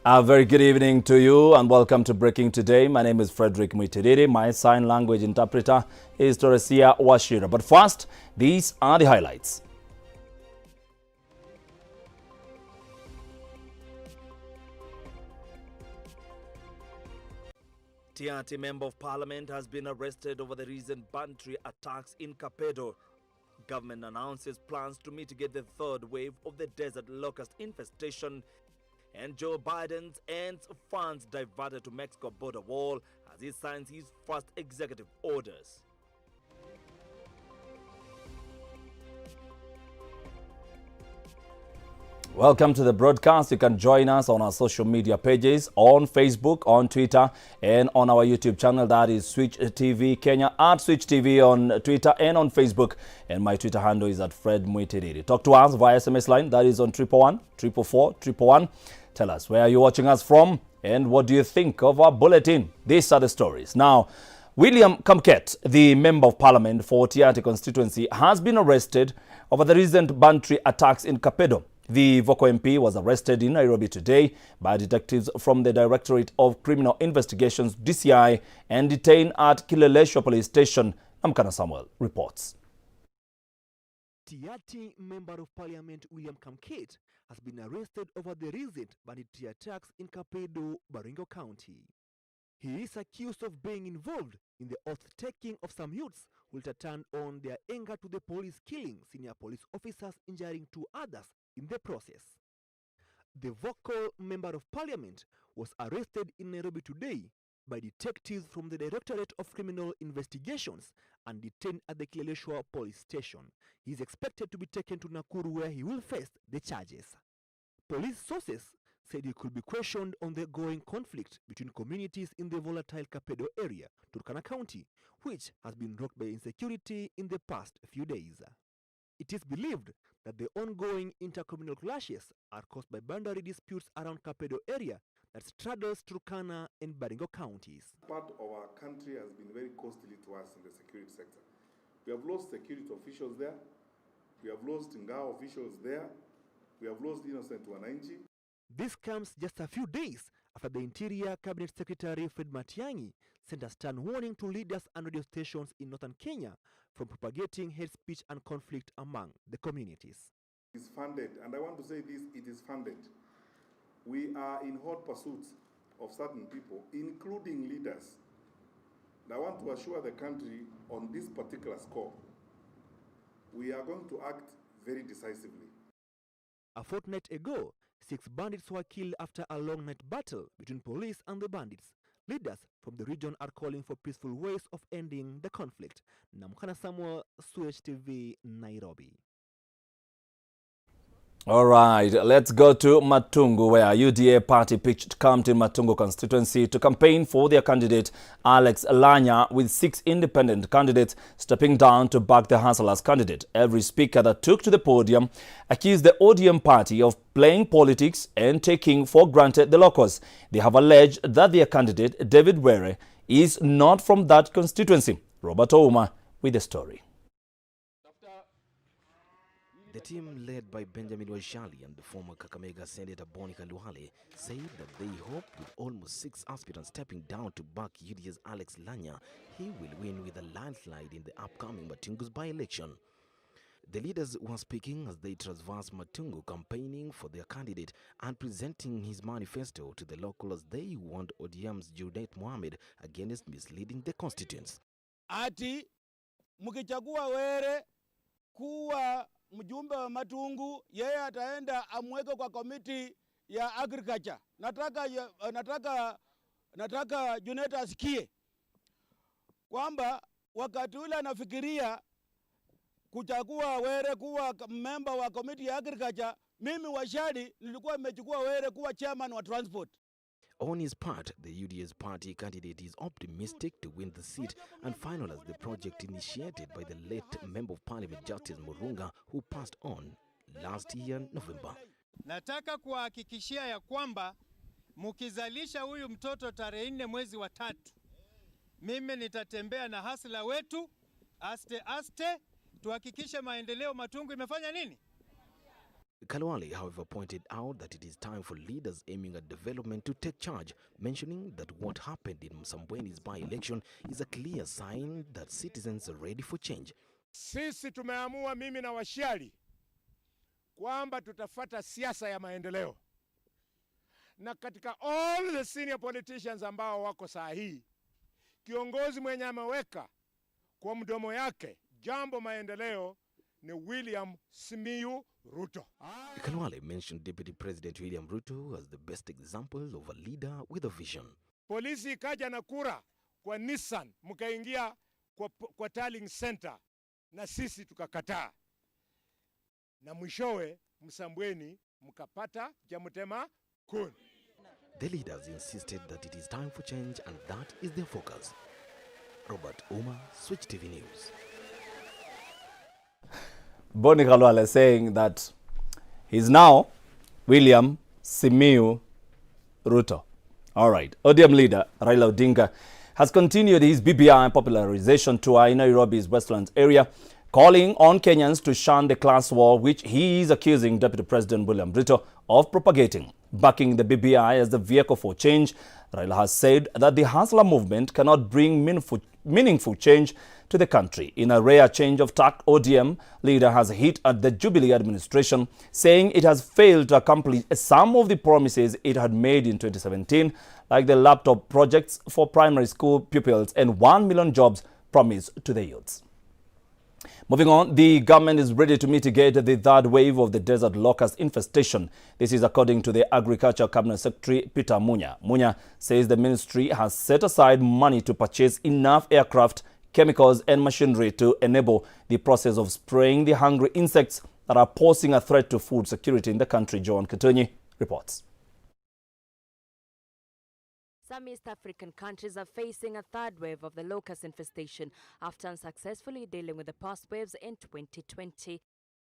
A very good evening to you and welcome to Breaking Today. My name is Frederick Muitediri. My sign language interpreter is Teresia Washira. But first, these are the highlights. TRT Member of Parliament has been arrested over the recent banditry attacks in Kapedo. Government announces plans to mitigate the third wave of the desert locust infestation. And Joe Biden's ends funds diverted to Mexico border wall as he signs his first executive orders. Welcome to the broadcast. You can join us on our social media pages on Facebook, on Twitter, and on our YouTube channel. That is Switch TV Kenya, at Switch TV on Twitter and on Facebook. And my Twitter handle is at Fred Muitediri. Talk to us via SMS line. That is on 111 444 111. Tell us where you're watching us from and what do you think of our bulletin. These are the stories. Now, William Kamket, the Member of Parliament for TRT constituency, has been arrested over the recent banditry attacks in Kapedo. The Voko MP was arrested in Nairobi today by detectives from the Directorate of Criminal Investigations, DCI, and detained at Kileleshwa Police Station. Amkana Samuel reports. TRT Member of Parliament William Kamket has been arrested over the recent banditry attacks in Kapedo, Baringo County. He is accused of being involved in the oath-taking of some youths who turned on their anger to the police, killing senior police officers, injuring two others in the process. The vocal Member of Parliament was arrested in Nairobi today by detectives from the Directorate of Criminal Investigations and detained at the Kileleshwa Police Station. He is expected to be taken to Nakuru where he will face the charges. Police sources said he could be questioned on the growing conflict between communities in the volatile Kapedo area, Turkana County, which has been rocked by insecurity in the past few days. It is believed that the ongoing intercommunal clashes are caused by boundary disputes around Kapedo area that straddles Turkana and Baringo counties. Part of our country has been very costly to us in the security sector. We have lost security officials there. We have lost Ngao officials there. We have lost innocent Wananchi. This comes just a few days after the Interior Cabinet Secretary Fred Matiang'i sent a stern warning to leaders and radio stations in northern Kenya from propagating hate speech and conflict among the communities. It is funded, and I want to say this, it is funded. We are in hot pursuit of certain people, including leaders. And I want to assure the country on this particular score, we are going to act very decisively. A fortnight ago, 6 bandits were killed after a long night battle between police and the bandits. Leaders from the region are calling for peaceful ways of ending the conflict. Namkana Samuel, Switch TV, Nairobi. All right, let's go to Matungu, where UDA party pitched camp in Matungu constituency to campaign for their candidate Alex Lanya, with 6 independent candidates stepping down to back the Hustler's candidate. Every speaker that took to the podium accused the ODM party of playing politics and taking for granted the locals. They have alleged that their candidate, David Were, is not from that constituency. Robert Ouma with the story. The team led by Benjamin Washali and the former Kakamega Senator Bonica Luhale said that they hope with almost 6 aspirants stepping down to back UDA's Alex Lanya, he will win with a landslide in the upcoming Matungu's by-election. The leaders were speaking as they traversed Matungu, campaigning for their candidate and presenting his manifesto to the locals. They warned ODM's Junet Mohamed against misleading the constituents. Ati mukichagua Were kuwa mjumbe wa Matungu, yeye ataenda amweke kwa komiti ya agriculture. Nataka Junet asikie kwamba wakati ule anafikiria kuchagua Were kuwa member wa komiti ya agriculture, mimi Washali nilikuwa nimechukua Were kuwa chairman wa transport. On his part, the UDA's party candidate is optimistic to win the seat and finalize the project initiated by the late Member of Parliament Justice Murunga, who passed on last year November. Nataka kuhakikishia ya kwamba mukizalisha huyu mtoto tarehe 4 mwezi wa 3, mimi nitatembea na hasla wetu aste tuhakikishe maendeleo Matungu imefanya nini? Kalwale, however, pointed out that it is time for leaders aiming at development to take charge, mentioning that what happened in Msambweni's by-election is a clear sign that citizens are ready for change. Sisi tumeamua mimi na Washiali kwamba tutafata siasa ya maendeleo. Na katika all the senior politicians ambao wako saa hii, kiongozi mwenye ameweka kwa mdomo yake jambo maendeleo ni William Simiyu Ruto. Kalwale mentioned Deputy President William Ruto as the best example of a leader with a vision. Polisi ikaja na kura kwa Nissan, mkaingia kwa Tallying Center, na sisi tukakataa. Na mwishowe Msambweni mkapata jamutema kuni. The leaders insisted that it is time for change and that is their focus. Robert Uma, Switch TV News. Boni Kalwale saying that he's now William Simiyu Ruto. All right. ODM leader Raila Odinga has continued his BBI popularization tour in Nairobi's Westlands area, calling on Kenyans to shun the class war which he is accusing Deputy President William Ruto of propagating. Backing the BBI as the vehicle for change, Raila has said that the Hustler movement cannot bring meaningful change to the country. In a rare change of tack, ODM leader has hit at the Jubilee administration, saying it has failed to accomplish some of the promises it had made in 2017, like the laptop projects for primary school pupils and 1 million jobs promised to the youths. Moving on, the government is ready to mitigate the third wave of the desert locust infestation. This is according to the Agriculture Cabinet Secretary Peter Munya. Munya says the ministry has set aside money to purchase enough aircraft, chemicals and machinery to enable the process of spraying the hungry insects that are posing a threat to food security in the country. John Ketunyi reports. Some East African countries are facing a third wave of the locust infestation after unsuccessfully dealing with the past waves in 2020.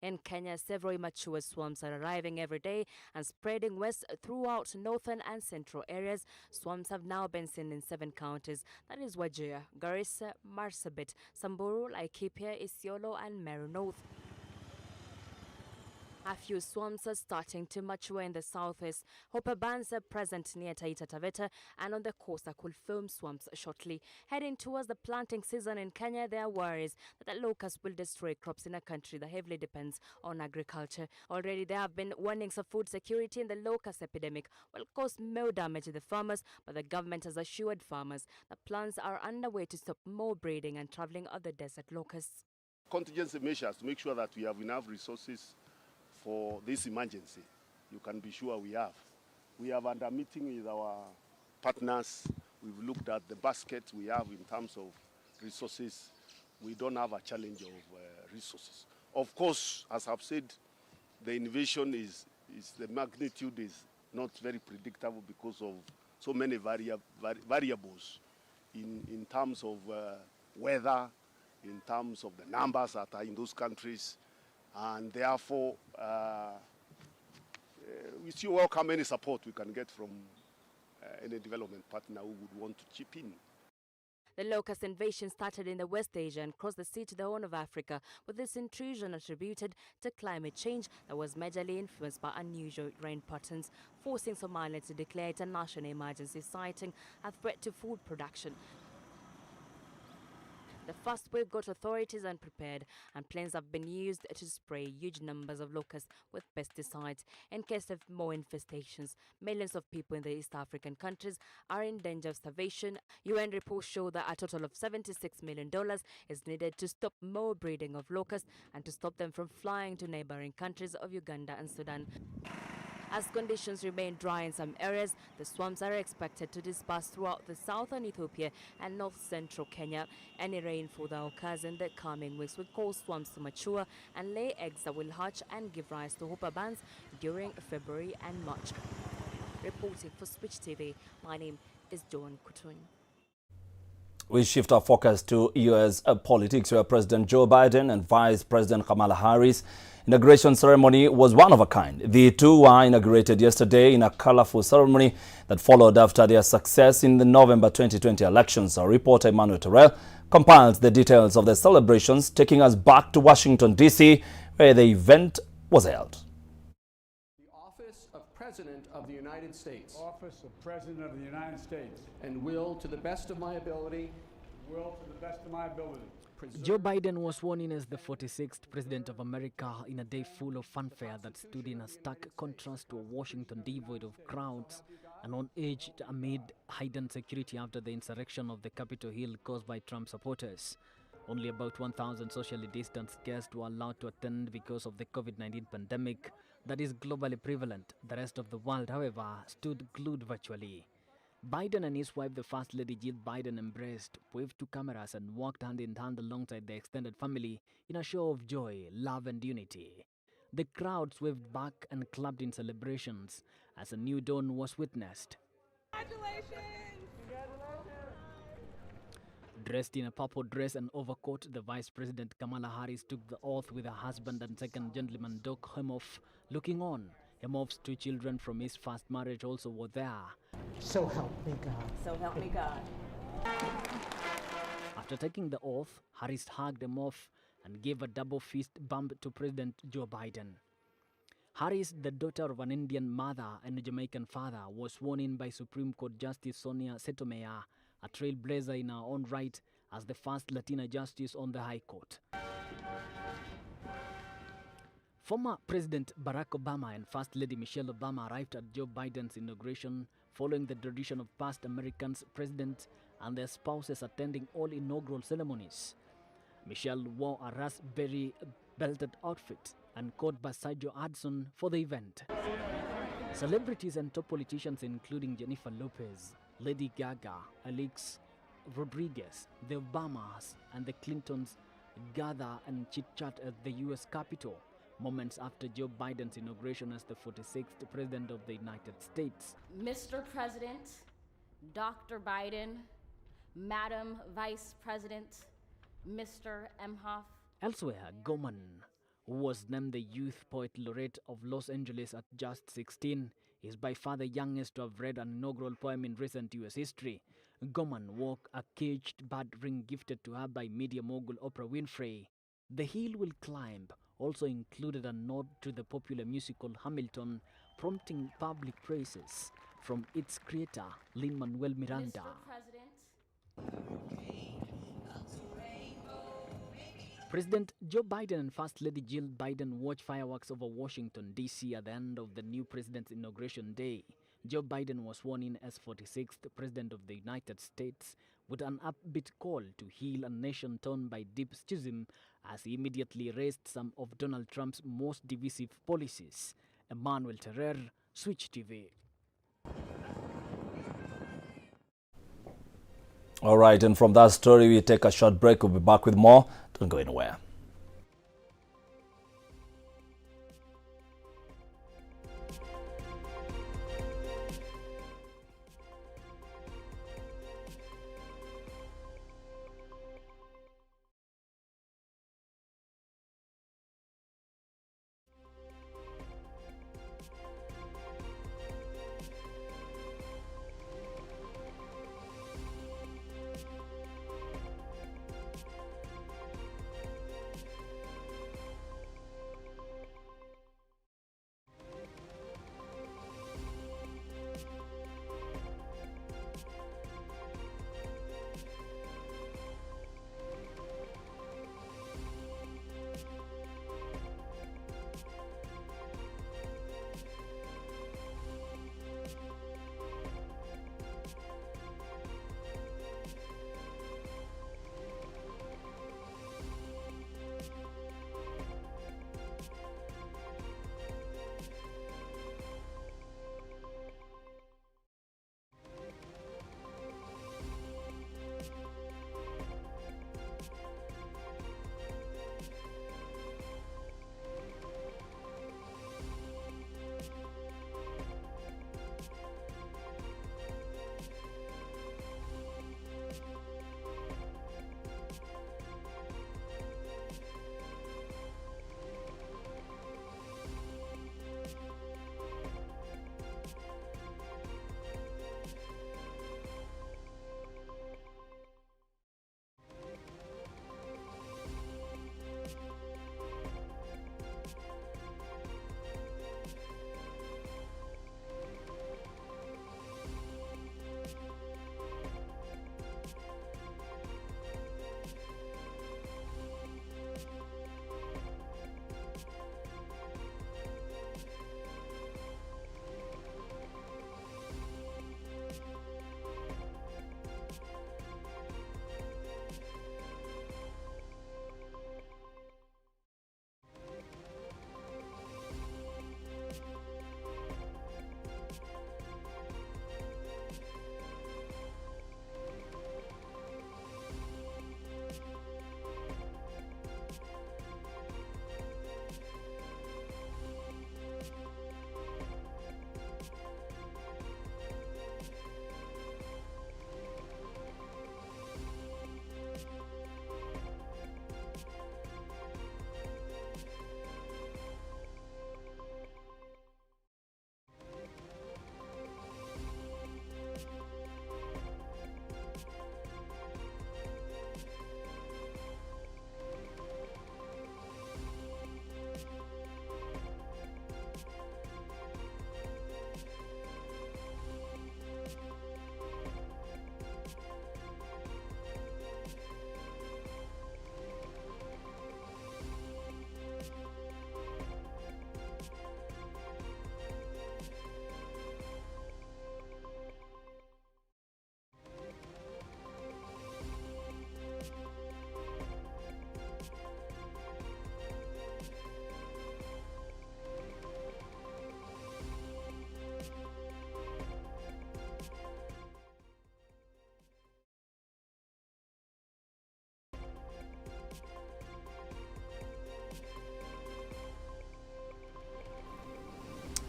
In Kenya, several immature swarms are arriving every day and spreading west throughout northern and central areas. Swarms have now been seen in 7 counties, that is Wajir, Garissa, Marsabit, Samburu, Laikipia, Isiolo and Meru North. A few swarms are starting to mature in the southwest. Hopper bands are present near Taita Taveta and on the coast could form swarms shortly. Heading towards the planting season in Kenya, there are worries that the locusts will destroy crops in a country that heavily depends on agriculture. Already there have been warnings of food security in the locust epidemic will cause more damage to the farmers, but the government has assured farmers that plans are underway to stop more breeding and traveling of the desert locusts. Contingency measures to make sure that we have enough resources for this emergency, you can be sure we have. We have under meeting with our partners. We've looked at the basket we have in terms of resources. We don't have a challenge of resources. Of course, as I've said, the invasion the magnitude is not very predictable because of so many variables in terms of weather, in terms of the numbers that are in those countries. And therefore, we still welcome any support we can get from any development partner who would want to chip in. The locust invasion started in the West Asia and crossed the sea to the Horn of Africa, with this intrusion attributed to climate change that was majorly influenced by unusual rain patterns, forcing Somalia to declare it a national emergency, citing a threat to food production. The first wave got authorities unprepared, and planes have been used to spray huge numbers of locusts with pesticides. In case of more infestations, millions of people in the East African countries are in danger of starvation. UN reports show that a total of $76 million is needed to stop more breeding of locusts and to stop them from flying to neighboring countries of Uganda and Sudan. As conditions remain dry in some areas, the swarms are expected to disperse throughout the southern Ethiopia and north-central Kenya. Any rainfall that occurs in the coming weeks will cause swarms to mature and lay eggs that will hatch and give rise to hooper bands during February and March. Reporting for Switch TV, my name is Joan Kutun. We shift our focus to U.S. politics, where President Joe Biden and Vice President Kamala Harris' inauguration ceremony was one of a kind. The two were inaugurated yesterday in a colorful ceremony that followed after their success in the November 2020 elections. Our reporter Emmanuel Terrell compiles the details of the celebrations, taking us back to Washington, D.C., where the event was held. States office of President of the United States and will, to the best of my ability, Joe Biden was sworn in as the 46th President of America in a day full of fanfare that stood in a stark contrast to a Washington devoid of crowds and on edge amid heightened security after the insurrection of the Capitol Hill caused by Trump supporters. Only about 1,000 socially distanced guests were allowed to attend because of the COVID-19 pandemic that is globally prevalent. The rest of the world, however, stood glued virtually. Biden and his wife, the First Lady Jill Biden, embraced, waved to cameras and walked hand in hand alongside the extended family in a show of joy, love and unity. The crowds waved back and clapped in celebrations as a new dawn was witnessed. Congratulations! Dressed in a purple dress and overcoat, the Vice President Kamala Harris took the oath with her husband and second gentleman Doug Emhoff looking on. Emhoff's 2 children from his first marriage also were there. So help me God. So help me God. After taking the oath, Harris hugged Emhoff and gave a double fist bump to President Joe Biden. Harris, the daughter of an Indian mother and a Jamaican father, was sworn in by Supreme Court Justice Sonia Sotomayor, a trailblazer in her own right, as the first Latina justice on the High Court. Former President Barack Obama and First Lady Michelle Obama arrived at Joe Biden's inauguration following the tradition of past Americans, presidents and their spouses attending all inaugural ceremonies. Michelle wore a raspberry belted outfit and caught by Sergio Hudson for the event. Celebrities and top politicians including Jennifer Lopez, Lady Gaga, Alex Rodriguez, the Obamas and the Clintons gather and chit-chat at the U.S. Capitol, moments after Joe Biden's inauguration as the 46th President of the United States. Mr. President, Dr. Biden, Madam Vice President, Mr. Emhoff. Elsewhere, Goman, who was named the Youth Poet Laureate of Los Angeles at just 16, is by far the youngest to have read an inaugural poem in recent U.S. history. Goman wore a caged bird ring gifted to her by media mogul Oprah Winfrey. The Hill Will Climb also included a nod to the popular musical Hamilton, prompting public praises from its creator, Lin-Manuel Miranda. President Joe Biden and First Lady Jill Biden watched fireworks over Washington, D.C. at the end of the new president's inauguration day. Joe Biden was sworn in as 46th President of the United States with an upbeat call to heal a nation torn by deep schism as he immediately raised some of Donald Trump's most divisive policies. Emmanuel Terrer, Switch TV. All right, and from that story, we take a short break. We'll be back with more. Don't go anywhere.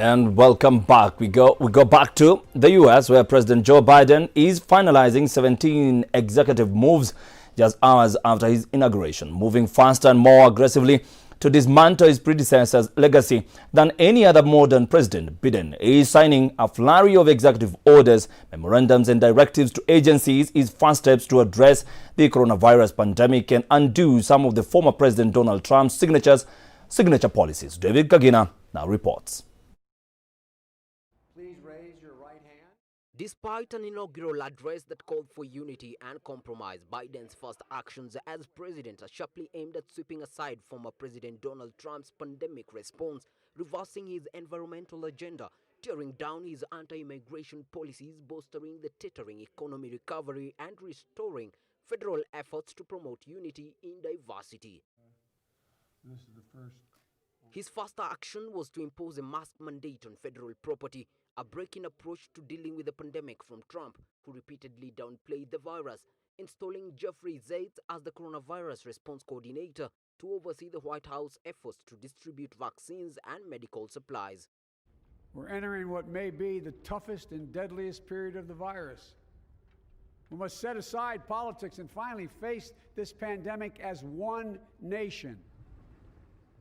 And welcome back. We go back to the US, where President Joe Biden is finalizing 17 executive moves just hours after his inauguration, moving faster and more aggressively to dismantle his predecessor's legacy than any other modern president. Biden is signing a flurry of executive orders, memorandums and directives to agencies, his first steps to address the coronavirus pandemic and undo some of the former President Donald Trump's signature policies. David Kagina now reports. Despite an inaugural address that called for unity and compromise, Biden's first actions as president are sharply aimed at sweeping aside former President Donald Trump's pandemic response, reversing his environmental agenda, tearing down his anti-immigration policies, bolstering the teetering economy recovery, and restoring federal efforts to promote unity in diversity. This is the first. His first action was to impose a mask mandate on federal property, a breaking approach to dealing with the pandemic from Trump, who repeatedly downplayed the virus, installing Jeffrey Zients as the coronavirus response coordinator to oversee the White House efforts to distribute vaccines and medical supplies. We're entering what may be the toughest and deadliest period of the virus. We must set aside politics and finally face this pandemic as one nation.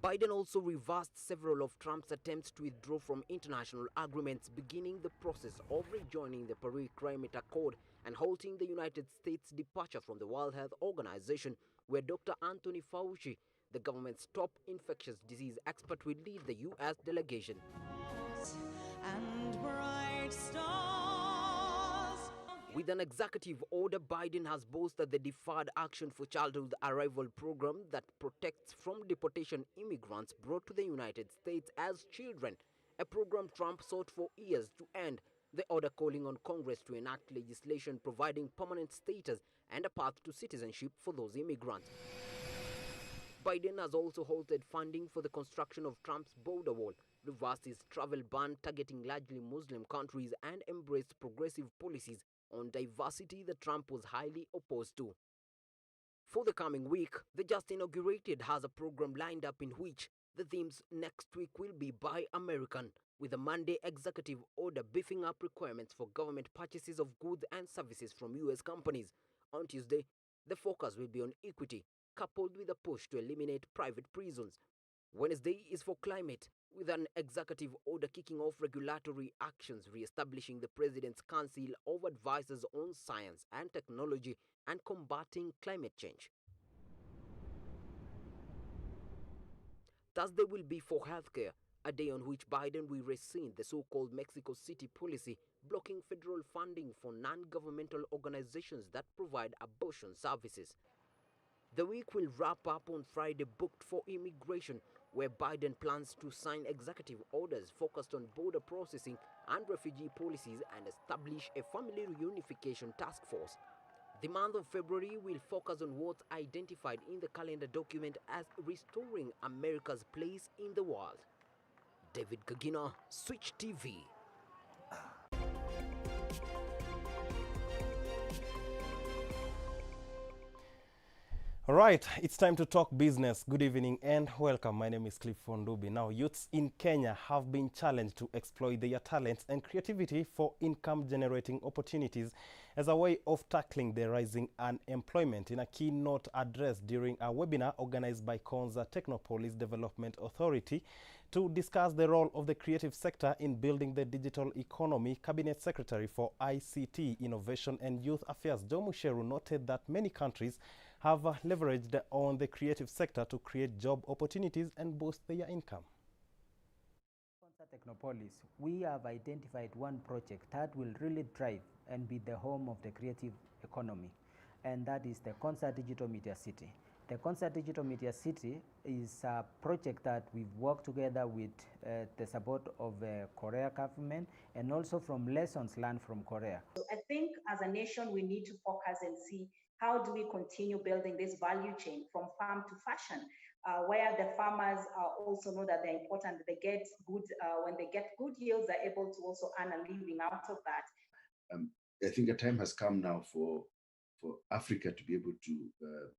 Biden also reversed several of Trump's attempts to withdraw from international agreements, beginning the process of rejoining the Paris Climate Accord and halting the United States' departure from the World Health Organization, where Dr. Anthony Fauci, the government's top infectious disease expert, will lead the U.S. delegation. And bright stars. With an executive order, Biden has boosted the Deferred Action for Childhood Arrival program that protects from deportation immigrants brought to the United States as children, a program Trump sought for years to end, the order calling on Congress to enact legislation providing permanent status and a path to citizenship for those immigrants. Biden has also halted funding for the construction of Trump's border wall, reversed his travel ban targeting largely Muslim countries, and embraced progressive policies on diversity that Trump was highly opposed to. For the coming week, the just inaugurated has a program lined up in which the themes next week will be Buy American, with a Monday executive order beefing up requirements for government purchases of goods and services from U.S. companies. On Tuesday, the focus will be on equity, coupled with a push to eliminate private prisons. Wednesday is for climate, with an executive order kicking off regulatory actions, re-establishing the President's Council of Advisors on Science and Technology and combating climate change. Thursday will be for healthcare, a day on which Biden will rescind the so-called Mexico City policy, blocking federal funding for non-governmental organizations that provide abortion services. The week will wrap up on Friday, booked for immigration, where Biden plans to sign executive orders focused on border processing and refugee policies and establish a family reunification task force. The month of February will focus on what's identified in the calendar document as restoring America's place in the world. David Kagina, Switch TV. All right, it's time to talk business. Good evening and welcome. My name is Cliff Fondubi. Now, youths in Kenya have been challenged to exploit their talents and creativity for income-generating opportunities as a way of tackling the rising unemployment. In a keynote address during a webinar organized by Konza Technopolis Development Authority to discuss the role of the creative sector in building the digital economy, Cabinet Secretary for ICT, Innovation and Youth Affairs, Joe Musheru, noted that many countries have leveraged on the creative sector to create job opportunities and boost their income. Technopolis, we have identified one project that will really drive and be the home of the creative economy, and that is the Concert Digital Media City. The Concert Digital Media City is a project that we've worked together with the support of the Korea government and also from lessons learned from Korea. So I think as a nation, we need to focus and see how do we continue building this value chain from farm to fashion, where the farmers also know that they're important, they get good, when they get good yields, they're able to also earn a living out of that. I think a time has come now for Africa to be able to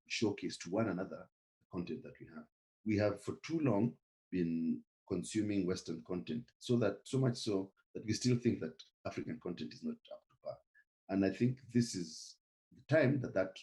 showcase to one another the content that we have. We have for too long been consuming Western content, so much so that we still think that African content is not up to par. And I think this is the time that